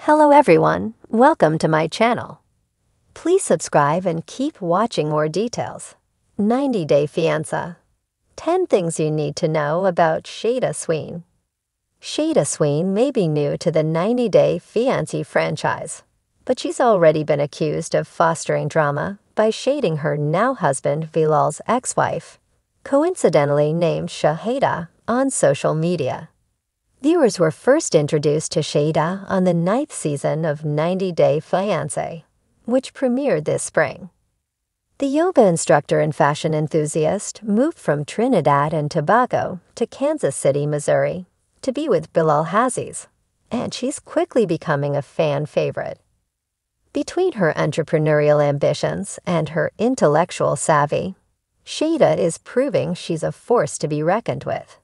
Hello everyone, welcome to my channel. Please subscribe and keep watching more details. 90-Day Fiancé. 10 things you need to know about Shaeeda Sween. Shaeeda Sween may be new to the 90-Day Fiancé franchise, but she's already been accused of fostering drama by shading her now-husband Bilal's ex-wife, coincidentally named Shaeeda, on social media. Viewers were first introduced to Shaeeda on the 9th season of 90-Day Fiancé, which premiered this spring. The yoga instructor and fashion enthusiast moved from Trinidad and Tobago to Kansas City, Missouri, to be with Bilal Hazziez, and she's quickly becoming a fan favorite. Between her entrepreneurial ambitions and her intellectual savvy, Shaeeda is proving she's a force to be reckoned with.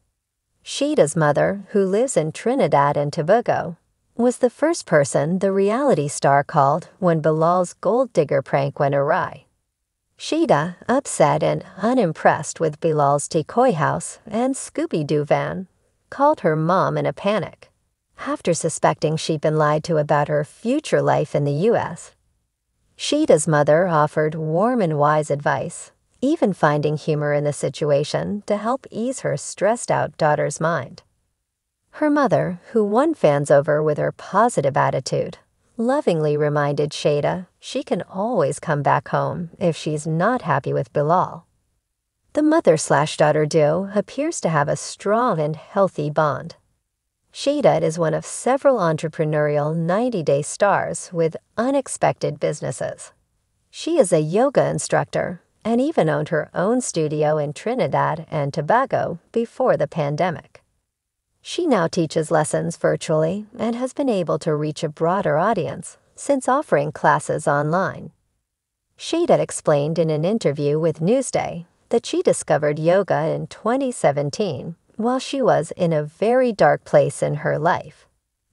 Shaeeda's mother, who lives in Trinidad and Tobago, was the first person the reality star called when Bilal's gold digger prank went awry. Shaeeda, upset and unimpressed with Bilal's decoy house and Scooby-Doo van, called her mom in a panic, after suspecting she'd been lied to about her future life in the U.S. Shaeeda's mother offered warm and wise advice, even finding humor in the situation to help ease her stressed-out daughter's mind. Her mother, who won fans over with her positive attitude, lovingly reminded Shaeeda she can always come back home if she's not happy with Bilal. The mother-slash-daughter duo appears to have a strong and healthy bond. Shaeeda is one of several entrepreneurial 90-day stars with unexpected businesses. She is a yoga instructor and even owned her own studio in Trinidad and Tobago before the pandemic. She now teaches lessons virtually and has been able to reach a broader audience since offering classes online. Shaeeda explained in an interview with Newsday that she discovered yoga in 2017 while she was in a very dark place in her life.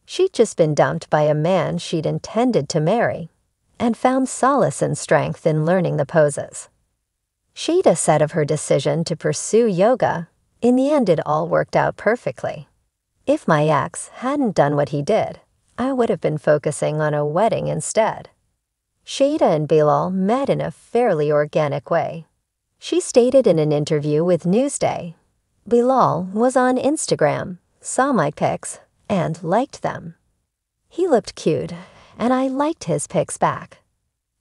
She'd just been dumped by a man she'd intended to marry and found solace and strength in learning the poses. Shaeeda said of her decision to pursue yoga, "In the end it all worked out perfectly. If my ex hadn't done what he did, I would have been focusing on a wedding instead." Shaeeda and Bilal met in a fairly organic way. She stated in an interview with Newsday, "Bilal was on Instagram, saw my pics, and liked them. He looked cute, and I liked his pics back.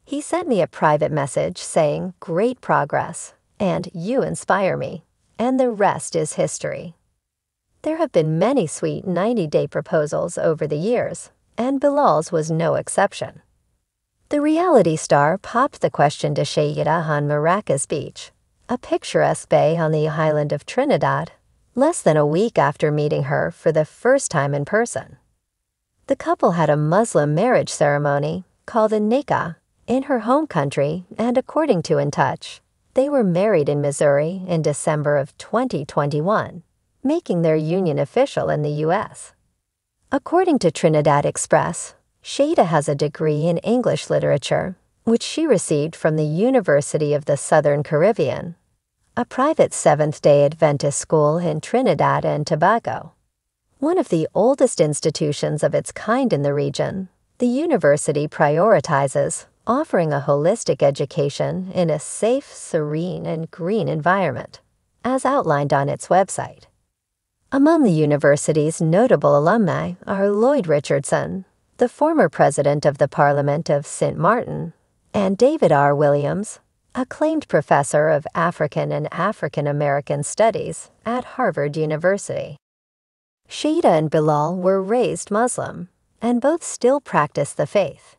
He sent me a private message saying, 'Great progress,' and 'You inspire me,' and the rest is history." There have been many sweet 90-day proposals over the years, and Bilal's was no exception. The reality star popped the question to Shaeeda on Maracas Beach, a picturesque bay on the island of Trinidad, less than a week after meeting her for the first time in person. The couple had a Muslim marriage ceremony called a nikah in her home country, and according to In Touch, they were married in Missouri in December of 2021, making their union official in the U.S. According to Trinidad Express, Shaeeda has a degree in English literature, which she received from the University of the Southern Caribbean, a private Seventh-day Adventist school in Trinidad and Tobago. One of the oldest institutions of its kind in the region, the university prioritizes offering a holistic education in a safe, serene, and green environment, as outlined on its website. Among the university's notable alumni are Lloyd Richardson, the former president of the Parliament of St. Martin, and David R. Williams, acclaimed professor of African and African American Studies at Harvard University. Shaeeda and Bilal were raised Muslim, and both still practice the faith.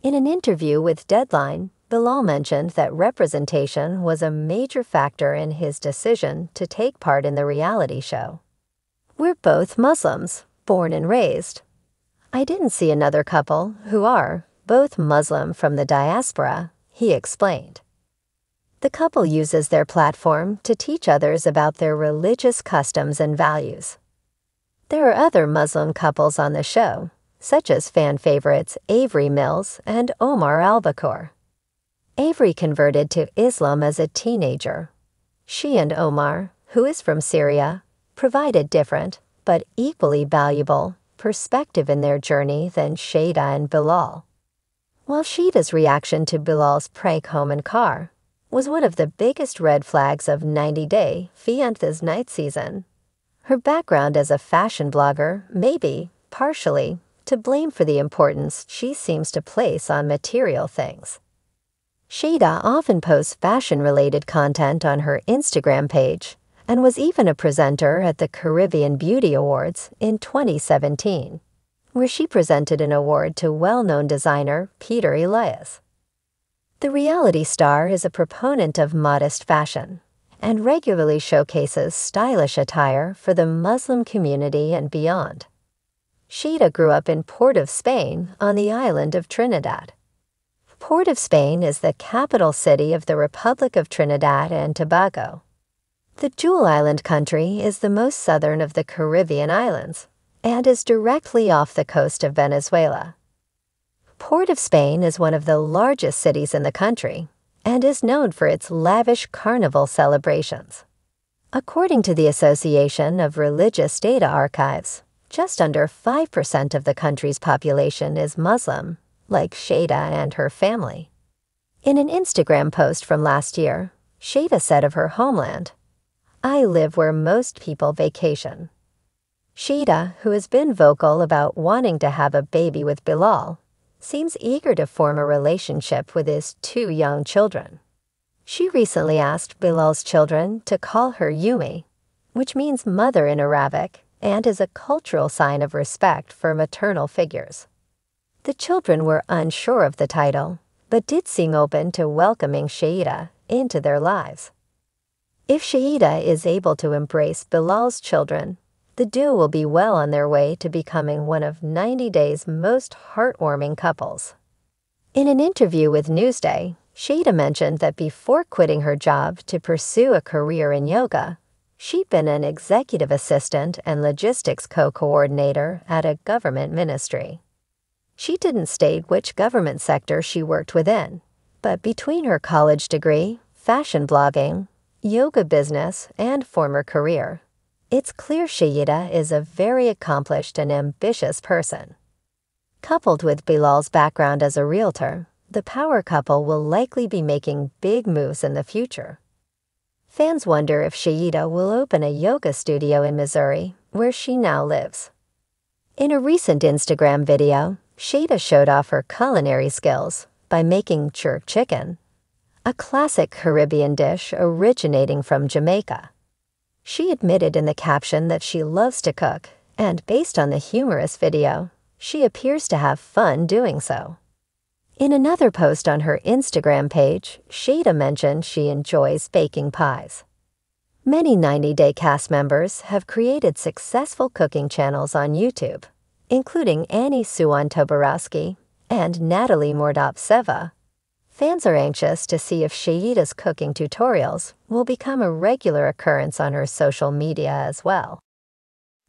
In an interview with Deadline, Bilal mentioned that representation was a major factor in his decision to take part in the reality show. "We're both Muslims, born and raised. I didn't see another couple who are both Muslim from the diaspora," he explained. The couple uses their platform to teach others about their religious customs and values. There are other Muslim couples on the show, such as fan favorites Avery Mills and Omar Albacore. Avery converted to Islam as a teenager. She and Omar, who is from Syria, provided different, but equally valuable, perspective in their journey than Shaeeda and Bilal. While Shaeeda's reaction to Bilal's prank home and car was one of the biggest red flags of 90-Day Fiancé's night season, her background as a fashion blogger may be, partially, to blame for the importance she seems to place on material things. Shaeeda often posts fashion-related content on her Instagram page and was even a presenter at the Caribbean Beauty Awards in 2017, where she presented an award to well-known designer Peter Elias. The reality star is a proponent of modest fashion and regularly showcases stylish attire for the Muslim community and beyond. Shaeeda grew up in Port of Spain on the island of Trinidad. Port of Spain is the capital city of the Republic of Trinidad and Tobago. The Jewel Island country is the most southern of the Caribbean islands and is directly off the coast of Venezuela. Port of Spain is one of the largest cities in the country and is known for its lavish carnival celebrations. According to the Association of Religious Data Archives, just under 5% of the country's population is Muslim, like Shaeeda and her family. In an Instagram post from last year, Shaeeda said of her homeland, "I live where most people vacation." Shaeeda, who has been vocal about wanting to have a baby with Bilal, seems eager to form a relationship with his 2 young children. She recently asked Bilal's children to call her Yumi, which means mother in Arabic and is a cultural sign of respect for maternal figures. The children were unsure of the title, but did seem open to welcoming Shaeeda into their lives. If Shaeeda is able to embrace Bilal's children, the duo will be well on their way to becoming one of 90-Day's most heartwarming couples. In an interview with Newsday, Shaeeda mentioned that before quitting her job to pursue a career in yoga, she'd been an executive assistant and logistics co-coordinator at a government ministry. She didn't state which government sector she worked within, but between her college degree, fashion blogging, yoga business, and former career, it's clear Shaeeda is a very accomplished and ambitious person. Coupled with Bilal's background as a realtor, the power couple will likely be making big moves in the future. Fans wonder if Shaeeda will open a yoga studio in Missouri, where she now lives. In a recent Instagram video, Shaeeda showed off her culinary skills by making jerk chicken, a classic Caribbean dish originating from Jamaica. She admitted in the caption that she loves to cook, and based on the humorous video, she appears to have fun doing so. In another post on her Instagram page, Shaeeda mentioned she enjoys baking pies. Many 90-Day cast members have created successful cooking channels on YouTube, including Annie Suwan-Toborowski and Natalie Mordop-Seva. Fans are anxious to see if Shaeeda's cooking tutorials will become a regular occurrence on her social media as well.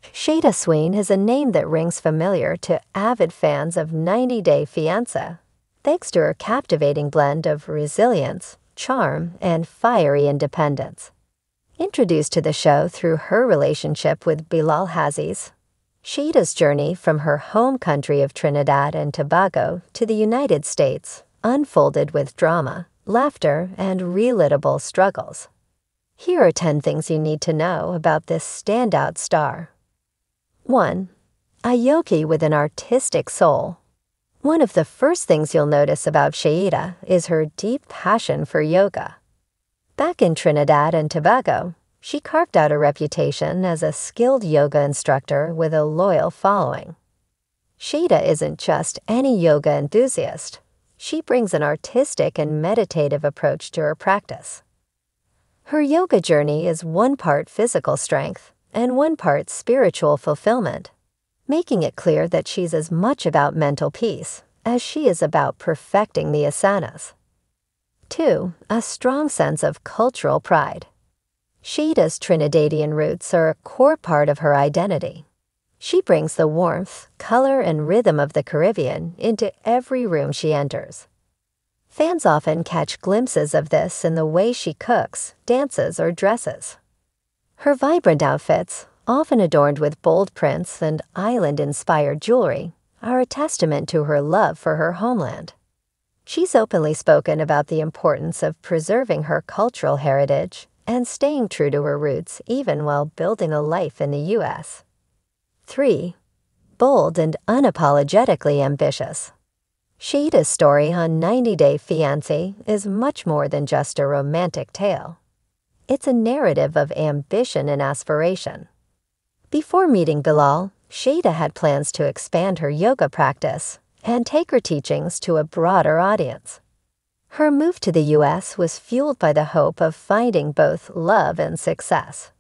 Shaeeda Sween is a name that rings familiar to avid fans of 90-Day Fiancé, thanks to her captivating blend of resilience, charm, and fiery independence. Introduced to the show through her relationship with Bilal Hazziez, Shaeeda's journey from her home country of Trinidad and Tobago to the United States unfolded with drama, laughter, and relatable struggles. Here are 10 things you need to know about this standout star. 1. A yogi with an artistic soul. One of the first things you'll notice about Shaeeda is her deep passion for yoga. Back in Trinidad and Tobago, she carved out a reputation as a skilled yoga instructor with a loyal following. Shaeeda isn't just any yoga enthusiast. She brings an artistic and meditative approach to her practice. Her yoga journey is one part physical strength and one part spiritual fulfillment, making it clear that she's as much about mental peace as she is about perfecting the asanas. 2. A strong sense of cultural pride. Shaeeda's Trinidadian roots are a core part of her identity. She brings the warmth, color, and rhythm of the Caribbean into every room she enters. Fans often catch glimpses of this in the way she cooks, dances, or dresses. Her vibrant outfits, often adorned with bold prints and island-inspired jewelry, are a testament to her love for her homeland. She's openly spoken about the importance of preserving her cultural heritage and staying true to her roots even while building a life in the U.S. 3. Bold and unapologetically ambitious. Shaeeda's story on 90 Day Fiancé is much more than just a romantic tale. It's a narrative of ambition and aspiration. Before meeting Bilal, Shaeeda had plans to expand her yoga practice and take her teachings to a broader audience. Her move to the U.S. was fueled by the hope of finding both love and success.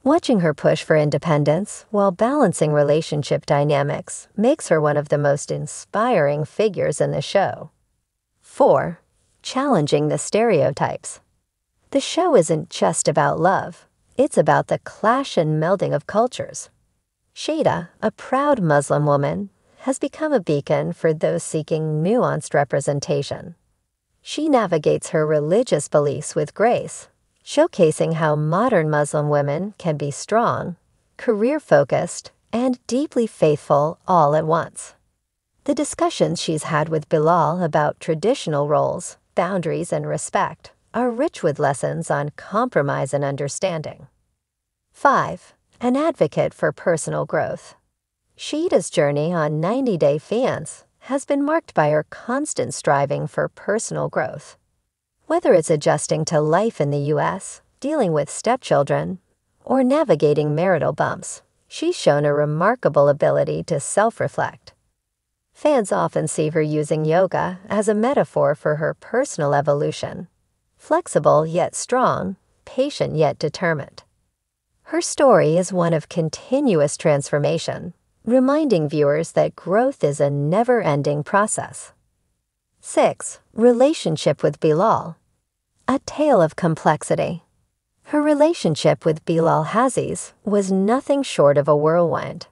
Watching her push for independence while balancing relationship dynamics makes her one of the most inspiring figures in the show. 4. Challenging the stereotypes. The show isn't just about love, it's about the clash and melding of cultures. Shaeeda, a proud Muslim woman, has become a beacon for those seeking nuanced representation. She navigates her religious beliefs with grace, showcasing how modern Muslim women can be strong, career-focused, and deeply faithful all at once. The discussions she's had with Bilal about traditional roles, boundaries, and respect are rich with lessons on compromise and understanding. 5. An advocate for personal growth. Shaeeda's journey on 90 Day Fiancé has been marked by her constant striving for personal growth. Whether it's adjusting to life in the U.S., dealing with stepchildren, or navigating marital bumps, she's shown a remarkable ability to self-reflect. Fans often see her using yoga as a metaphor for her personal evolution. Flexible yet strong, patient yet determined. Her story is one of continuous transformation, reminding viewers that growth is a never-ending process. 6. Relationship with Bilal. A tale of complexity. Her relationship with Bilal Haziz was nothing short of a whirlwind.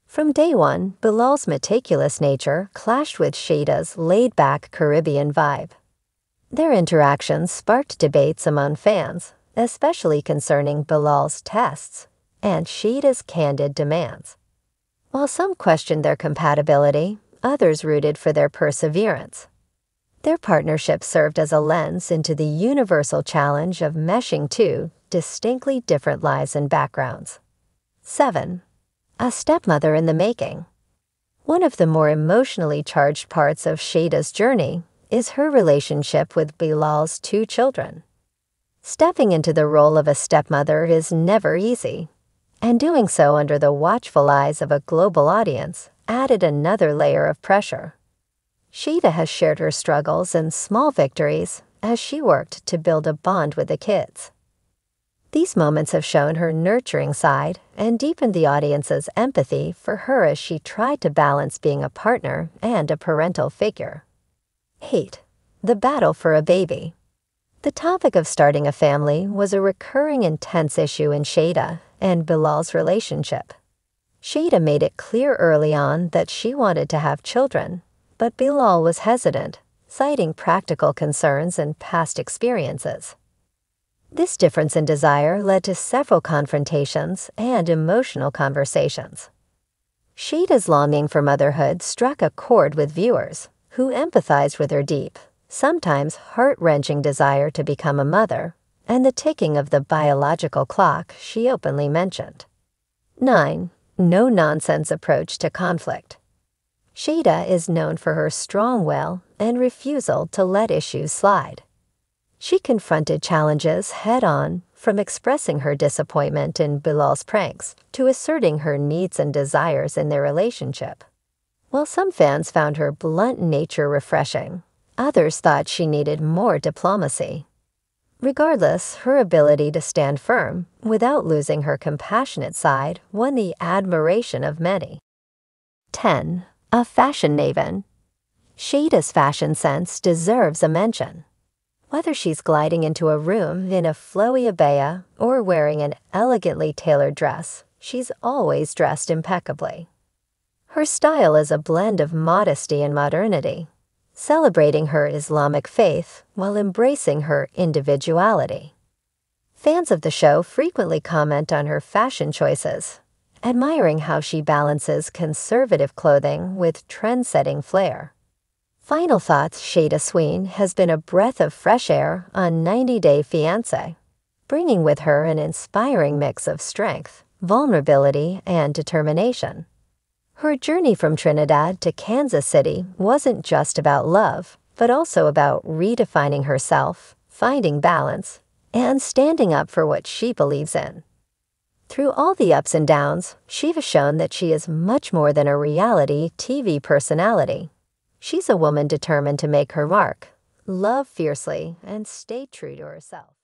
From day one, Bilal's meticulous nature clashed with Shaeeda's laid-back Caribbean vibe. Their interactions sparked debates among fans, especially concerning Bilal's tests and Shaeeda's candid demands. While some questioned their compatibility, others rooted for their perseverance. Their partnership served as a lens into the universal challenge of meshing two distinctly different lives and backgrounds. 7. A stepmother in the making. One of the more emotionally charged parts of Shaeeda's journey is her relationship with Bilal's 2 children. Stepping into the role of a stepmother is never easy, and doing so under the watchful eyes of a global audience added another layer of pressure. Shaeeda has shared her struggles and small victories as she worked to build a bond with the kids. These moments have shown her nurturing side and deepened the audience's empathy for her as she tried to balance being a partner and a parental figure. 8. The battle for a baby. The topic of starting a family was a recurring intense issue in Shaeeda and Bilal's relationship. Shaeeda made it clear early on that she wanted to have children, but Bilal was hesitant, citing practical concerns and past experiences. This difference in desire led to several confrontations and emotional conversations. Shaeeda's longing for motherhood struck a chord with viewers, who empathized with her deep, sometimes heart-wrenching desire to become a mother, and the ticking of the biological clock she openly mentioned. 9. No-nonsense approach to conflict. Shaeeda is known for her strong will and refusal to let issues slide. She confronted challenges head-on, from expressing her disappointment in Bilal's pranks to asserting her needs and desires in their relationship. While some fans found her blunt nature refreshing, others thought she needed more diplomacy. Regardless, her ability to stand firm without losing her compassionate side won the admiration of many. 10. A fashion maven. Shaeeda's fashion sense deserves a mention. Whether she's gliding into a room in a flowy abaya or wearing an elegantly tailored dress, she's always dressed impeccably. Her style is a blend of modesty and modernity, celebrating her Islamic faith while embracing her individuality. Fans of the show frequently comment on her fashion choices, admiring how she balances conservative clothing with trend-setting flair. Final thoughts: Shaeeda Sween has been a breath of fresh air on 90 Day Fiancé, bringing with her an inspiring mix of strength, vulnerability, and determination. Her journey from Trinidad to Kansas City wasn't just about love, but also about redefining herself, finding balance, and standing up for what she believes in. Through all the ups and downs, she has shown that she is much more than a reality TV personality. She's a woman determined to make her mark, love fiercely, and stay true to herself.